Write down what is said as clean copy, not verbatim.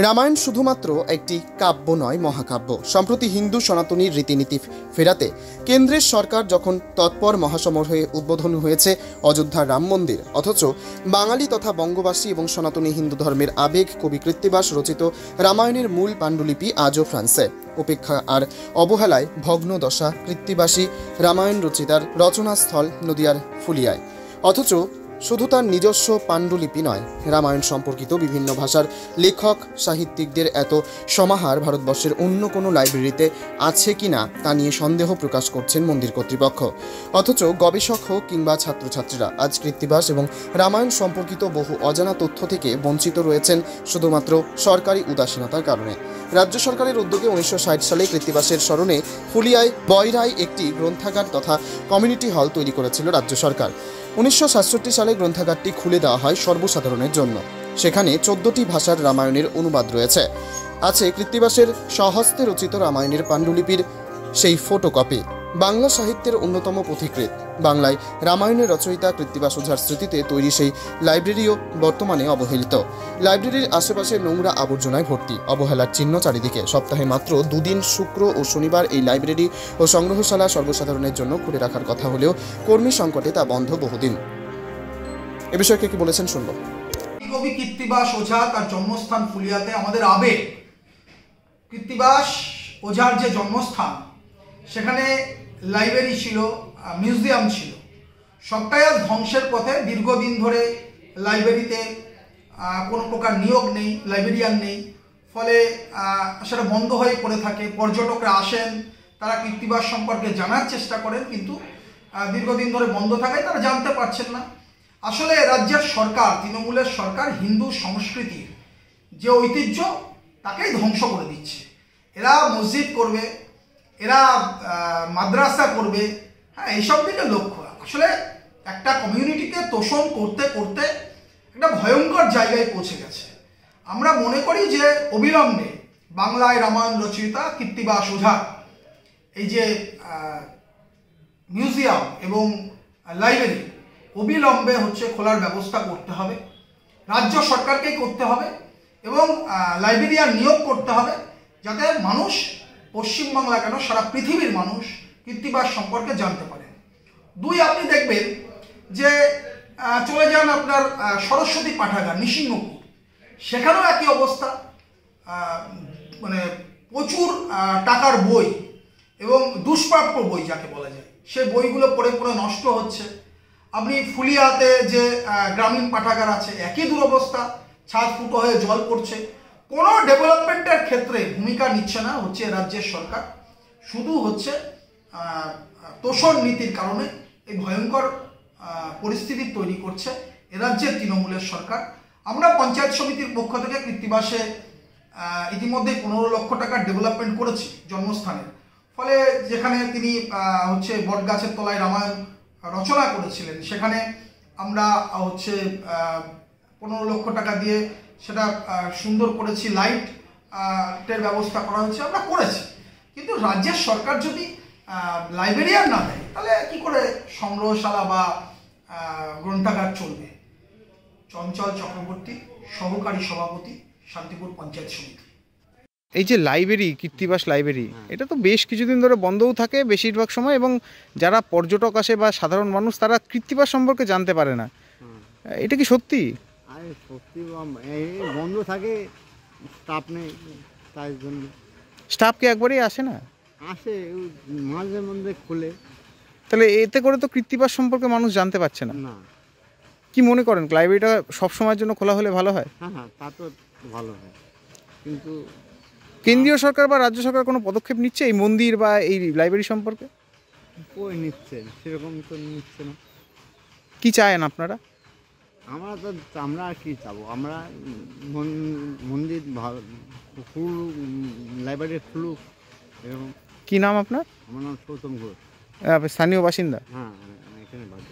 রামায়ণ শুধুমাত্র একটি কাব্য নয়, মহাকাব্য। সম্প্রতি হিন্দু সনাতনী রীতিনীতি ফেরাতে কেন্দ্রের সরকার যখন তৎপর, মহাসমারোহে উদ্বোধন হয়েছে অযোধ্যার রাম মন্দির, অথচ বাঙালি তথা বঙ্গবাসী এবং সনাতনী হিন্দু ধর্মের আবেগ কবি কৃত্তিবাস রচিত রামায়ণের মূল পাণ্ডুলিপি আজও ফ্রান্সে। উপেক্ষা আর অবহেলায় ভগ্ন দশা কৃত্তিবাসী রামায়ণ রচিতার রচনাস্থল নদিয়ার ফুলিয়ায়। অথচ শুধু তার নিজস্ব পাণ্ডুলিপি নয়, রামায়ণ সম্পর্কিত বিভিন্ন ভাষার লেখক সাহিত্যিকদের এত সমাহার ভারতবর্ষের অন্য কোনো লাইব্রেরিতে আছে কিনা তা নিয়ে সন্দেহ প্রকাশ করছেন মন্দির কর্তৃপক্ষ। অথচ গবেষক হোক কিংবা ছাত্রছাত্রীরা আজ কৃত্তিবাস এবং রামায়ণ সম্পর্কিত বহু অজানা তথ্য থেকে বঞ্চিত রয়েছেন শুধুমাত্র সরকারি উদাসীনতার কারণে। রাজ্য সরকারের উদ্যোগে 1960 সালে কৃত্তিবাসের স্মরণে ফুলিয়ায় বয়রায় একটি গ্রন্থাগার তথা কমিউনিটি হল তৈরি করেছিল রাজ্য সরকার। 1967 সালে গ্রন্থাগারটি খুলে দেওয়া হয় সর্বসাধারণের জন্য। সেখানে 14টি ভাষার রামায়ণের অনুবাদ রয়েছে। আছে কৃত্তিবাসের স্বহস্তে রচিত রামায়ণের পাণ্ডুলিপির সেই ফটোকপি। বাংলা সাহিত্যের অন্যতম পথিকৃৎ, বাংলায় রামায়ণের রচয়িতা কৃত্তিবাস ওঝার স্মৃতিতে তৈরি সেই লাইব্রেরিও বর্তমানে অবহেলিত। লাইব্রেরির আশেপাশে নোংরা আবর্জনায় ভর্তি, অবহেলার চিহ্ন চারিদিকে। সপ্তাহে মাত্র দুদিন, শুক্র ও শনিবার, এই লাইব্রেরি ও সংগ্রহশালা সর্বসাধারণের জন্য খুলে রাখার কথা হলেও কর্মী সংকটে তা বন্ধ বহুদিন। এ বিষয়ে কি বলেছেন শুনব। কবি কৃত্তিবাস ওঝা, তার জন্মস্থান ফুলিয়াতে, আমাদের আবেগ। কৃত্তিবাস ওঝার যে জন্মস্থান, সেখানে লাইব্রেরি ছিল, মিউজিয়াম ছিল, সবটাই আজ ধ্বংসের পথে। দীর্ঘদিন ধরে লাইব্রেরিতে কোনো প্রকার নিয়োগ নেই, লাইব্রেরিয়ান নেই, ফলে সেটা বন্ধ হয়ে পড়ে থাকে। পর্যটকরা আসেন, তারা কৃত্তিবাস সম্পর্কে জানার চেষ্টা করেন, কিন্তু দীর্ঘদিন ধরে বন্ধ থাকায় তারা জানতে পারছেন না। আসলে রাজ্যের সরকার, তৃণমূলের সরকার, হিন্দু সংস্কৃতির যে ঐতিহ্য তাকেই ধ্বংস করে দিচ্ছে। এরা মসজিদ করবে, এরা মাদ্রাসা করবে, হ্যাঁ, এইসব দিকে লক্ষ্য। আসলে একটা কমিউনিটিকে তোষণ করতে করতে একটা ভয়ঙ্কর জায়গায় পৌঁছে গেছে। আমরা মনে করি যে অবিলম্বে বাংলায় রামায়ণ রচয়িতা কৃত্তিবাস ওঝা এই যে মিউজিয়াম এবং লাইব্রেরি অবিলম্বে খোলার ব্যবস্থা করতে হবে। রাজ্য সরকারকেই করতে হবে এবং লাইব্রেরিয়ান নিয়োগ করতে হবে, যাতে মানুষ, পশ্চিমবাংলা কেন সারা পৃথিবীর মানুষ কৃত্তিবাস সম্পর্কে জানতে পারে। দুই, আপনি দেখবেন যে চলে যান আপনার সরস্বতী পাঠাগার নৃসিংহপুর, সেখানেও একই অবস্থা। মানে প্রচুর টাকার বই এবং দুষ্প্রাপ্য বই যাকে বলা যায়, সে বইগুলো পড়ে পড়ে নষ্ট হচ্ছে। আপনি ফুলিয়াতে যে গ্রামীণ পাঠাগার আছে, একই দুরবস্থা, ছাদ ফুটো হয়ে জল পড়ছে। কোনো ডেভেলপমেন্টের ক্ষেত্রে ভূমিকা নিচ্ছে না রাজ্যের সরকার, শুধু তোষণ নীতির কারণে এই ভয়ঙ্কর পরিস্থিতি তৈরি করছে রাজ্যের তৃণমূলের সরকার। আমরা পঞ্চায়েত সমিতির পক্ষ থেকে কৃত্তিবাসে ইতিমধ্যে 15 লক্ষ টাকার ডেভেলপমেন্ট করেছি জন্মস্থানের। ফলে যেখানে তিনি বটগাছের তলায় রামায়ণ রচনা করেছিলেন, সেখানে আমরা 15 লক্ষ টাকা দিয়ে সেটা সুন্দর করেছি, লাইটের ব্যবস্থা করা হয়েছে, আমরা করেছি। কিন্তু রাজ্যের সরকার যদি লাইব্রেরিয়ান না দেয়, তাহলে কি করে সংগ্রহশালা বা গ্রন্থাগার চলবে? চঞ্চল চক্রবর্তী, সহকারী সভাপতি, শান্তিপুর পঞ্চায়েত সমিতি। এই যে লাইব্রেরি, কৃত্তিবাস লাইব্রেরি, এটা তো বেশ কিছুদিন ধরে বন্ধও থাকে বেশিরভাগ সময়, এবং যারা পর্যটক আসে বা সাধারণ মানুষ, তারা কৃত্তিবাস সম্পর্কে জানতে পারে না। এটা কি সত্যি? সত্যি বন্ধ থাকে, স্টাফ নেই, তাই জন্য। স্টাফ কি একবারই আসে না? আসে, মাঝে মধ্যে খুলে। তাহলে এতে করে তো কৃত্তিবাস সম্পর্কে মানুষ জানতে পারছে না। না, কি মনে করেন, লাইব্রেরিটা সবসময়ের জন্য খোলা হলে ভালো হয়? হ্যাঁ হ্যাঁ, তা তো ভালো হয়, কিন্তু কেন্দ্রীয় সরকার বা রাজ্য সরকার কোনো পদক্ষেপ নিচ্ছে এই মন্দির বা এই লাইব্রেরি সম্পর্কে? কই নিচ্ছে, সেরকম তো নিচ্ছে না। কি চায়েন আপনারা? আমরা আর কি চাবো, আমরা মন্দির লাইব্রেরি খুলুক, এরকম। কি নাম আপনার? আমার নাম সৌতম ঘোষ। স্থানীয় বাসিন্দা? হ্যাঁ, এখানে বাড়ি।